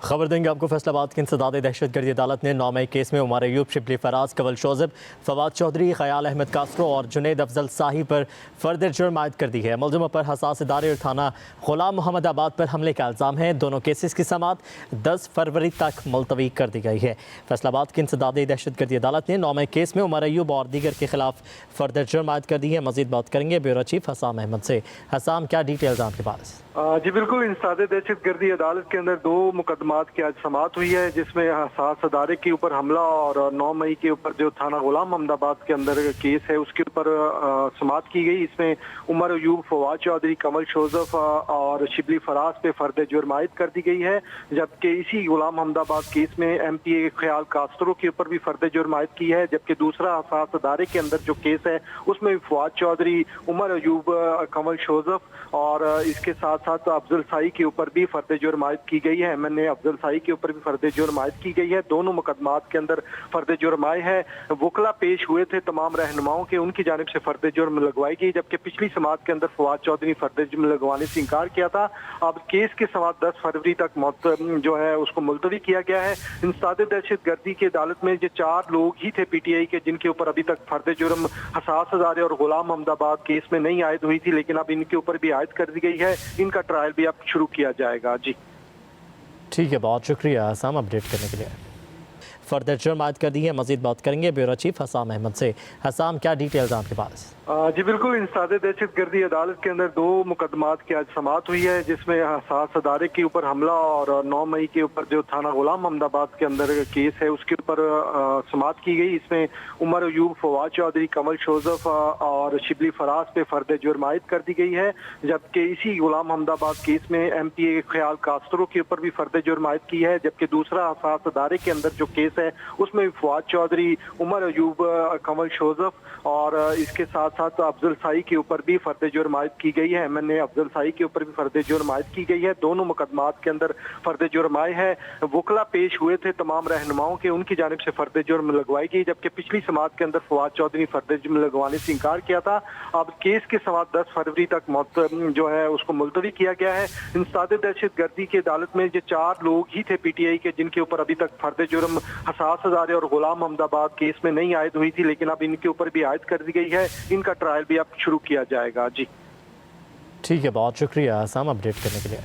खबर देंगे आपको। फैसलाबाद की इंसदाद दहशत गर्दी अदालत ने 9 मई केस में उमर अयूब, शिबली फराज, कंवल शोज़ब, फवाद चौधरी, ख्याल अहमद कास्ट्रो और जुनैद अफजल शाही पर फर्द जुर्म आयद कर दी है। मुलज़िमों पर हसास इदारे और थाना गुलाम मोहम्मद आबाद पर हमले का इल्ज़ाम है। दोनों केसेस की समाअत 10 फरवरी तक मुलतवी कर दी गई है। फैसलाबाद की इंसदाद दहशत गर्दी अदालत ने 9 मई केस में उमर अयूब और दीगर के खिलाफ फर्द जुर्म आयद कर दी है। मजीद बात करेंगे ब्यूरो चीफ हसाम अहमद से। हसाम, क्या डिटेल्स आपके पास? जी बिल्कुल, इंसदाद दहशत गर्दी अदालत के अंदर 2 मुकदमात की आज समाअत हुई है, जिसमें हसास अदारे के ऊपर हमला और 9 मई के ऊपर जो थाना गुलाम मोहम्मद आबाद के अंदर केस है उसके ऊपर समाअत की गई। इसमें उमर अयूब, फवाद चौधरी, कंवल शोज़ब और शिबली फराज पे फर्द जुर्म आयद कर दी गई है, जबकि इसी गुलाम मोहम्मद आबाद केस में MPA ख्याल कास्ट्रो के ऊपर भी फर्द जुर्म आयद की है। जबकि दूसरा हसास अदारे के अंदर जो केस है उसमें फवाद चौधरी, उमर अयूब, कंवल शोज़ब और इसके साथ साथ अफजल शाही के ऊपर भी फर्द जुर्म आयद की गई है। MNA अफजल शाही के ऊपर भी फर्द जुर्म आयद की गई है। दोनों मुकदमात के अंदर फर्द जुर्म आए हैं। वकला पेश हुए थे तमाम रहनुमाओं के, उनकी जानिब से फर्द जुर्म लगवाई गई, जबकि पिछली समाअत के अंदर फवाद चौधरी फर्द जुर्म लगवाने से इनकार किया था। अब केस की समाअत 10 फरवरी तक जो है उसको मुलतवी किया गया है। इंसदाद दहशत गर्दी की अदालत में जो 4 लोग ही थे PTI के, जिनके ऊपर अभी तक फर्द जुर्म हसास अदारे और गुलाम मोहम्मद आबाद केस में नहीं आयद हुई थी, लेकिन अब इनके ऊपर भी आयद कर दी गई है। इनका ट्रायल भी अब शुरू किया जाएगा। जी ठीक है, बहुत शुक्रिया हसाम अपडेट करने के लिए। फर्दर जुर्म आयद कर दी है। मजीद बात करेंगे ब्यूरो चीफ हसाम अहमद से। हसाम, क्या डिटेल्स आपके पास? जी बिल्कुल, इंसदाद दहशत गर्दी अदालत के अंदर 2 मुकदमात की आज समाअत हुई है, जिसमें हसास अदारे के ऊपर हमला और 9 मई के ऊपर जो थाना गुलाम मोहम्मद आबाद के अंदर केस है उसके ऊपर समाअत की गई। इसमें उमर अयूब, फवाद चौधरी, कंवल शोज़ब और शिबली फराज पे फर्द जुर्म आयद कर दी गई है, जबकि इसी गुलाम मोहम्मद आबाद केस में MPA ख्याल कास्ट्रो के ऊपर भी फर्द जुर्म आयद की है। जबकि दूसरा हसास अदारे के अंदर जो केस है उसमें फवाद चौधरी, उमर अयूब, कंवल शोज़ब और इसके साथ साथ अफजल शाही के ऊपर भी फर्द जुर्म आयद की गई है। MNA अफजल शाही के ऊपर भी फर्द जुर्म आयद की गई है। दोनों मुकदमात के अंदर फर्द जुर्म आए हैं। वकला पेश हुए थे तमाम रहनुमाओं के, उनकी जानिब से फर्द जुर्म लगवाई गई, जबकि पिछली समाअत के अंदर फवाद चौधरी फर्द जुर्म लगवाने से इनकार किया था। अब केस की समाअत 10 फरवरी तक जो है उसको मुलतवी किया गया है। इंसदाद दहशत गर्दी की अदालत में जो 4 लोग ही थे PTI के, जिनके ऊपर अभी तक फर्द जुर्म हसास अदारे और गुलाम मोहम्मद आबाद केस में नहीं आयद हुई थी, लेकिन अब इनके ऊपर भी आयद कर दी गई है। इनका ट्रायल भी अब शुरू किया जाएगा। जी ठीक है, बहुत शुक्रिया हसाम अपडेट करने के लिए।